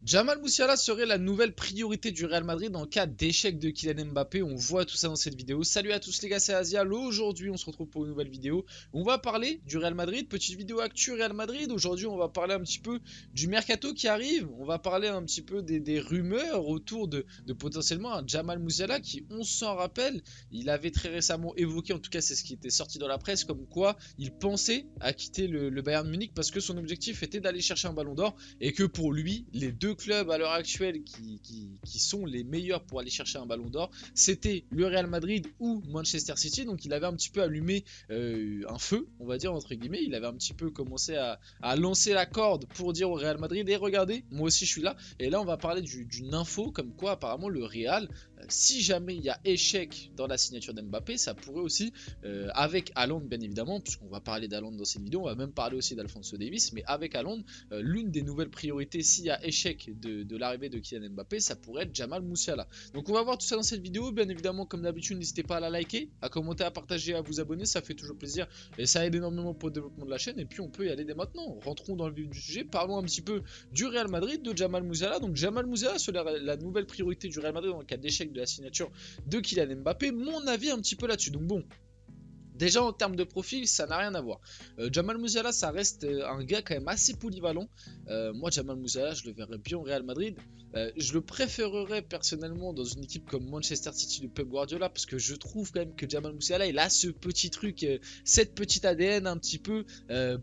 Jamal Musiala serait la nouvelle priorité du Real Madrid en cas d'échec de Kylian Mbappé. On voit tout ça dans cette vidéo. Salut à tous les gars, c'est Azial. Aujourd'hui, on se retrouve pour une nouvelle vidéo. On va parler du Real Madrid, petite vidéo actu Real Madrid. Aujourd'hui, on va parler un petit peu du mercato qui arrive. On va parler un petit peu des rumeurs autour de potentiellement un Jamal Musiala qui, on s'en rappelle, il avait très récemment évoqué, en tout cas c'est ce qui était sorti dans la presse, comme quoi il pensait à quitter le Bayern Munich parce que son objectif était d'aller chercher un ballon d'or et que pour lui, les deux clubs à l'heure actuelle qui sont les meilleurs pour aller chercher un ballon d'or, c'était le Real Madrid ou Manchester City. Donc il avait un petit peu allumé un feu, on va dire entre guillemets. Il avait un petit peu commencé à lancer la corde pour dire au Real Madrid, et regardez, moi aussi je suis là. Et là on va parler d'une info comme quoi apparemment le Real, si jamais il y a échec dans la signature d'Mbappé, ça pourrait aussi, avec Haaland bien évidemment, puisqu'on va parler d'Haaland dans cette vidéo, on va même parler aussi d'Alphonso Davies, mais avec Haaland, l'une des nouvelles priorités s'il y a échec de l'arrivée de Kylian Mbappé, ça pourrait être Jamal Musiala. Donc on va voir tout ça dans cette vidéo. Bien évidemment, comme d'habitude, n'hésitez pas à la liker, à commenter, à partager, à vous abonner, ça fait toujours plaisir et ça aide énormément pour le développement de la chaîne. Et puis on peut y aller dès maintenant. Rentrons dans le vif du sujet, parlons un petit peu du Real Madrid, de Jamal Musiala. Donc Jamal Musiala serait la nouvelle priorité du Real Madrid dans le cas d'échec de la signature de Kylian Mbappé. Mon avis un petit peu là-dessus. Donc bon, déjà en termes de profil, ça n'a rien à voir. Jamal Musiala, ça reste un gars quand même assez polyvalent. Moi, Jamal Musiala, je le verrais bien au Real Madrid. Je le préférerais personnellement dans une équipe comme Manchester City de Pep Guardiola parce que je trouve quand même que Jamal Musiala, il a ce petit truc, cette petite ADN un petit peu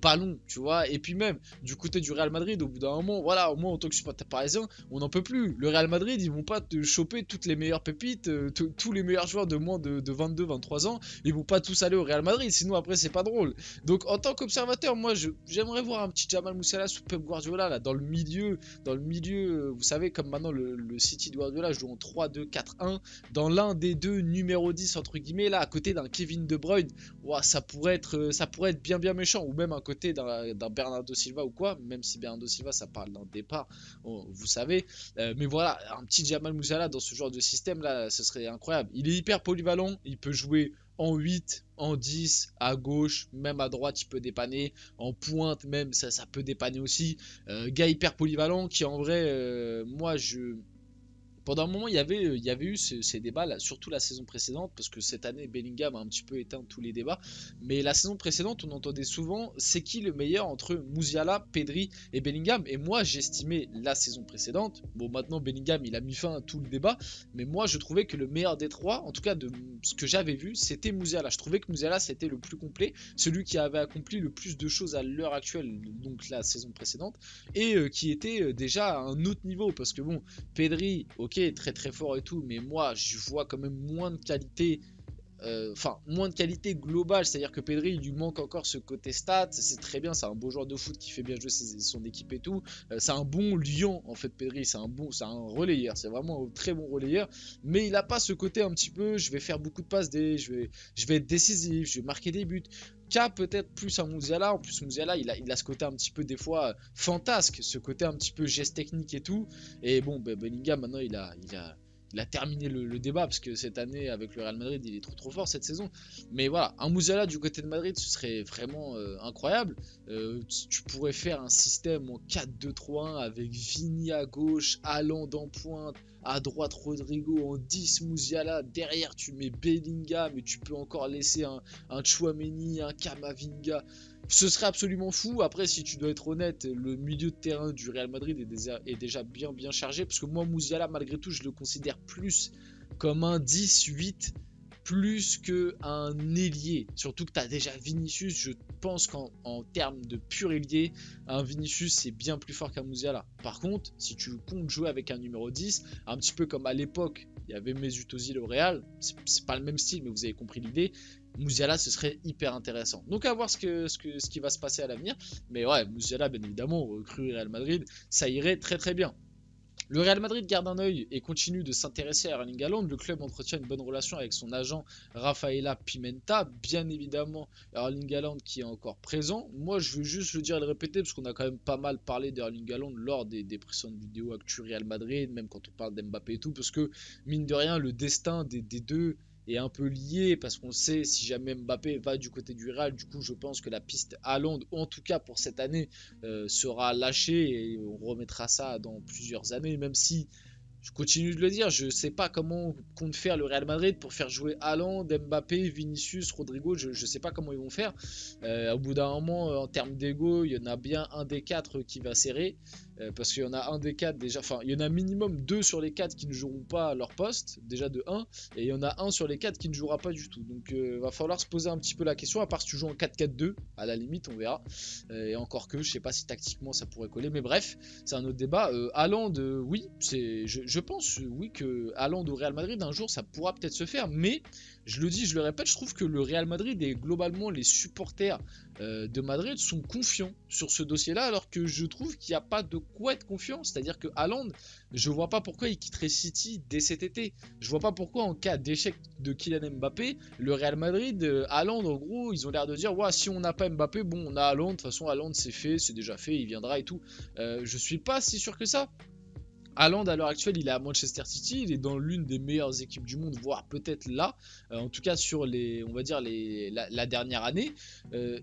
ballon, tu vois. Et puis même du côté du Real Madrid, au bout d'un moment, voilà, au moins en tant que supporter parisien, on n'en peut plus. Le Real Madrid, ils vont pas te choper toutes les meilleures pépites, tous les meilleurs joueurs de moins de 22-23 ans. Ils vont pas tous aller au Real Madrid, sinon après c'est pas drôle. Donc en tant qu'observateur, moi j'aimerais voir un petit Jamal Musiala sous Pep Guardiola là dans le milieu, vous savez comme maintenant le City de Guardiola joue en 3-2-4-1 dans l'un des deux numéro 10 entre guillemets là à côté d'un Kevin De Bruyne. Ouah, ça pourrait être bien méchant, ou même à côté d'un Bernardo Silva ou quoi, même si Bernardo Silva ça parle d'un départ, vous savez. Mais voilà, un petit Jamal Musiala dans ce genre de système là, ce serait incroyable. Il est hyper polyvalent, il peut jouer en 8, en 10, à gauche, même à droite, il peut dépanner. En pointe, même, ça peut dépanner aussi. Gars hyper polyvalent qui, en vrai, moi, pendant un moment, il y avait eu ces débats, là, surtout la saison précédente, parce que cette année, Bellingham a un petit peu éteint tous les débats. Mais la saison précédente, on entendait souvent, c'est qui le meilleur entre Musiala, Pedri et Bellingham. Et moi, j'estimais la saison précédente, bon, maintenant, Bellingham, il a mis fin à tout le débat, mais moi, je trouvais que le meilleur des trois, en tout cas de ce que j'avais vu, c'était Musiala. Je trouvais que Musiala, c'était le plus complet, celui qui avait accompli le plus de choses à l'heure actuelle, donc la saison précédente, et qui était déjà à un autre niveau, parce que bon, Pedri, ok, très très fort et tout, mais moi je vois quand même moins de qualité, enfin moins de qualité globale, c'est à dire que Pedri il lui manque encore ce côté stats, c'est très bien, c'est un beau joueur de foot qui fait bien jouer son équipe et tout, c'est un bon lion en fait. Pedri c'est un relayeur, c'est vraiment un très bon relayeur, mais il a pas ce côté un petit peu je vais faire beaucoup de passes, je vais être décisif, je vais marquer des buts, qu'a peut-être plus un Musiala. En plus Musiala il a ce côté un petit peu des fois fantasque, ce côté un petit peu geste technique et tout. Et bon, Bellingham maintenant il a terminé le débat parce que cette année avec le Real Madrid il est trop fort cette saison. Mais voilà, un Musiala du côté de Madrid ce serait vraiment incroyable. Tu pourrais faire un système en 4-2-3-1 avec Vini à gauche, Haaland en pointe, à droite Rodrigo, en 10 Musiala, derrière tu mets Bellingham et tu peux encore laisser un Chouameni, un Kamavinga. Ce serait absolument fou. Après, si tu dois être honnête, le milieu de terrain du Real Madrid est déjà bien chargé. Parce que moi, Musiala, malgré tout, je le considère plus comme un 10-8 plus qu'un ailier. Surtout que tu as déjà Vinicius. Je pense qu'en termes de pur ailier, un Vinicius c'est bien plus fort qu'un Musiala. Par contre, si tu comptes jouer avec un numéro 10, un petit peu comme à l'époque, il y avait Mesut Özil au Real, c'est pas le même style, mais vous avez compris l'idée. Musiala, ce serait hyper intéressant. Donc à voir ce qui va se passer à l'avenir. Mais ouais, Musiala, bien évidemment, recrue Real Madrid, ça irait très bien. Le Real Madrid garde un œil et continue de s'intéresser à Erling Haaland. Le club entretient une bonne relation avec son agent Rafaela Pimenta. Bien évidemment, Erling Haaland qui est encore présent. Moi, je veux juste le dire et le répéter parce qu'on a quand même pas mal parlé d'Erling Haaland lors des précédentes vidéos actu Real Madrid, même quand on parle d'Mbappé et tout, parce que mine de rien, le destin des deux est un peu lié parce qu'on sait si jamais Mbappé va du côté du Real, du coup je pense que la piste Haaland, en tout cas pour cette année, sera lâchée et on remettra ça dans plusieurs années, même si je continue de le dire, je ne sais pas comment compte faire le Real Madrid pour faire jouer Haaland, Mbappé, Vinicius, Rodrigo, je ne sais pas comment ils vont faire. Au bout d'un moment, en termes d'ego, il y en a bien un des quatre qui va serrer. Parce qu'il y en a un des quatre déjà, enfin il y en a minimum deux sur les quatre qui ne joueront pas à leur poste, déjà de 1, et il y en a un sur les quatre qui ne jouera pas du tout. Donc va falloir se poser un petit peu la question, à part si tu joues en 4-4-2, à la limite on verra. Et encore que je sais pas si tactiquement ça pourrait coller, mais bref, c'est un autre débat. Haaland, oui, je pense oui que Haaland au Real Madrid un jour ça pourra peut-être se faire, mais je le dis, je le répète, je trouve que le Real Madrid et globalement les supporters de Madrid sont confiants sur ce dossier-là, alors que je trouve qu'il n'y a pas de quoi être confiant. C'est-à-dire que Haaland, je vois pas pourquoi il quitterait City dès cet été. Je vois pas pourquoi en cas d'échec de Kylian Mbappé, le Real Madrid, Haaland, en gros, ils ont l'air de dire ouais, si on n'a pas Mbappé, bon, on a Haaland. De toute façon, Haaland c'est fait, c'est déjà fait, il viendra et tout. Je suis pas si sûr que ça. Haaland à l'heure actuelle il est à Manchester City, il est dans l'une des meilleures équipes du monde, voire peut-être là, en tout cas sur les, on va dire la dernière année.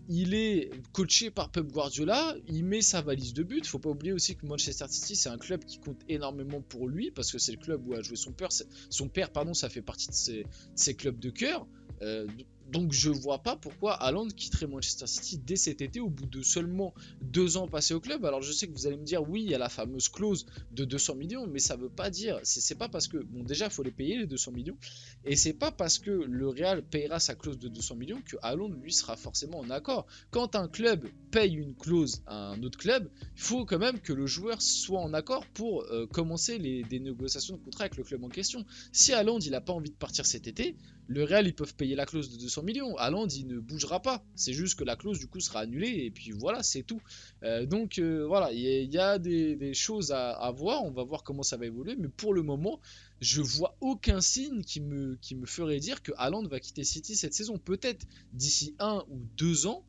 Il est coaché par Pep Guardiola, il met sa valise de but. Faut pas oublier aussi que Manchester City c'est un club qui compte énormément pour lui parce que c'est le club où a joué son père. Son père, pardon, ça fait partie de ses clubs de cœur. Donc je vois pas pourquoi Haaland quitterait Manchester City dès cet été au bout de seulement 2 ans passés au club. Alors je sais que vous allez me dire oui, il y a la fameuse clause de 200 millions, mais ça veut pas dire, c'est pas parce que, bon déjà il faut les payer les 200 millions, et c'est pas parce que le Real payera sa clause de 200 millions que Haaland lui sera forcément en accord. Quand un club paye une clause à un autre club, il faut quand même que le joueur soit en accord pour commencer des négociations de contrat avec le club en question. Si Haaland il a pas envie de partir cet été, le Real ils peuvent payer la clause de 200 millions. Haaland il ne bougera pas. C'est juste que la clause du coup sera annulée et puis voilà, c'est tout. Donc voilà, il y a des choses à voir. On va voir comment ça va évoluer. Mais pour le moment, je vois aucun signe qui me ferait dire que Haaland va quitter City cette saison. Peut-être d'ici 1 ou 2 ans.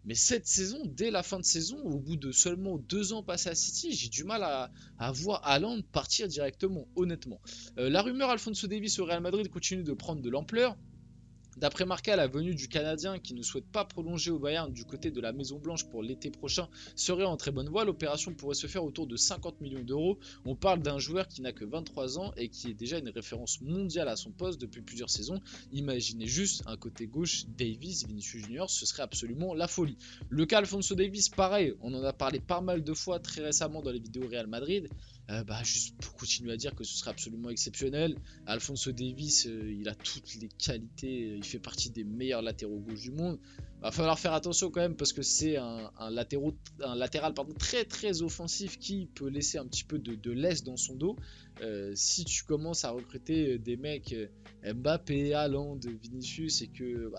Mais cette saison, dès la fin de saison, au bout de seulement 2 ans passés à City, j'ai du mal à voir Haaland partir directement, honnêtement. La rumeur Alphonso Davies au Real Madrid continue de prendre de l'ampleur. D'après Marca, la venue du Canadien qui ne souhaite pas prolonger au Bayern du côté de la Maison Blanche pour l'été prochain serait en très bonne voie. L'opération pourrait se faire autour de 50 millions d'euros. On parle d'un joueur qui n'a que 23 ans et qui est déjà une référence mondiale à son poste depuis plusieurs saisons. Imaginez juste un côté gauche Davies, Vinicius Junior, ce serait absolument la folie. Le cas Alphonso Davies, pareil, on en a parlé pas mal de fois très récemment dans les vidéos Real Madrid. Juste pour continuer à dire que ce serait absolument exceptionnel. Alphonso Davies, il a toutes les qualités, il fait partie des meilleurs latéraux gauche du monde. Va falloir faire attention quand même parce que c'est un latéral très très offensif qui peut laisser un petit peu de laisse dans son dos. Si tu commences à recruter des mecs Mbappé, Haaland, Vinicius et que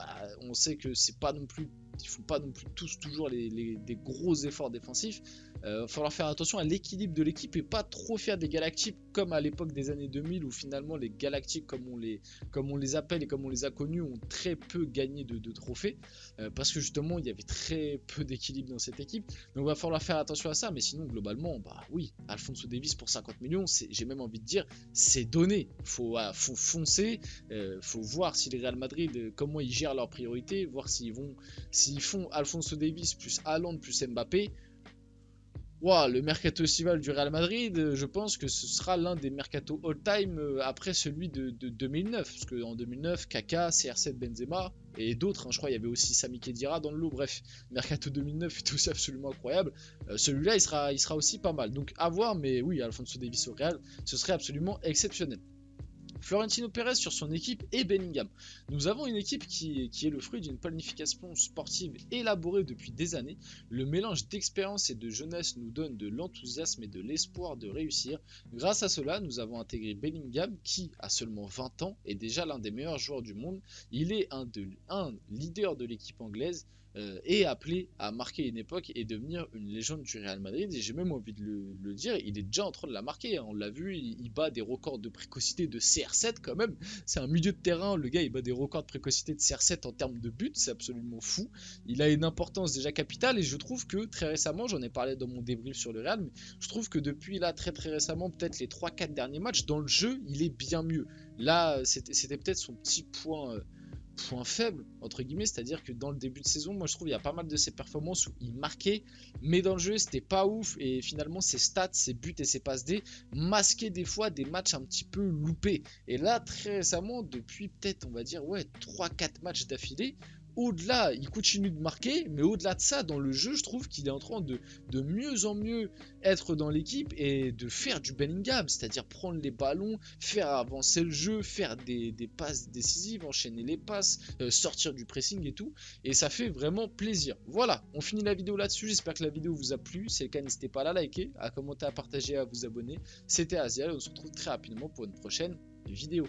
on sait que c'est pas non plus, ils font pas non plus tous toujours des gros efforts défensifs. Va falloir faire attention à l'équilibre de l'équipe et pas trop faire des Galactiques comme à l'époque des années 2000 où finalement les Galactiques comme on les appelle et comme on les a connus ont très peu gagné de trophées parce que justement il y avait très peu d'équilibre dans cette équipe. Donc va falloir faire attention à ça, mais sinon globalement oui, Alphonso Davies pour 50 millions, j'ai même envie de dire c'est donné. Faut foncer, faut voir si le Real Madrid comment ils gèrent leurs priorités, voir s'ils font Alphonso Davies plus Haaland plus Mbappé. Wow, le mercato estival du Real Madrid, je pense que ce sera l'un des mercato all-time après celui de 2009. Parce qu'en 2009, Kaka, CR7, Benzema et d'autres, je crois il y avait aussi Sami Khedira dans le lot. Bref, mercato 2009 est aussi absolument incroyable. Celui-là, il sera aussi pas mal. Donc à voir, mais oui, Alphonso Davies au Real, ce serait absolument exceptionnel. Florentino Pérez sur son équipe et Bellingham. Nous avons une équipe qui est le fruit d'une planification sportive élaborée depuis des années. Le mélange d'expérience et de jeunesse nous donne de l'enthousiasme et de l'espoir de réussir. Grâce à cela, nous avons intégré Bellingham qui, à seulement 20 ans, est déjà l'un des meilleurs joueurs du monde. Il est un leader de l'équipe anglaise. est appelé à marquer une époque et devenir une légende du Real Madrid. Et j'ai même envie de le dire, il est déjà en train de la marquer, hein. On l'a vu, il bat des records de précocité de CR7 quand même. C'est un milieu de terrain, le gars il bat des records de précocité de CR7 en termes de buts, c'est absolument fou. Il a une importance déjà capitale et je trouve que très récemment, j'en ai parlé dans mon débrief sur le Real, mais je trouve que depuis là très récemment, peut-être les 3-4 derniers matchs, dans le jeu, il est bien mieux. Là, c'était peut-être son petit point faible, entre guillemets, c'est-à-dire que dans le début de saison, moi je trouve il y a pas mal de ses performances où il marquait, mais dans le jeu c'était pas ouf, et finalement ses stats, ses buts et ses passes D masquaient des fois des matchs un petit peu loupés. Et là, très récemment, depuis peut-être on va dire ouais 3-4 matchs d'affilée, au-delà, il continue de marquer, mais au-delà de ça, dans le jeu, je trouve qu'il est en train de mieux en mieux être dans l'équipe et de faire du Bellingham, c'est-à-dire prendre les ballons, faire avancer le jeu, faire des passes décisives, enchaîner les passes, sortir du pressing et tout, et ça fait vraiment plaisir. Voilà, on finit la vidéo là-dessus, j'espère que la vidéo vous a plu, si c'est le cas, n'hésitez pas à la liker, à commenter, à partager, à vous abonner. C'était Asia, et on se retrouve très rapidement pour une prochaine vidéo.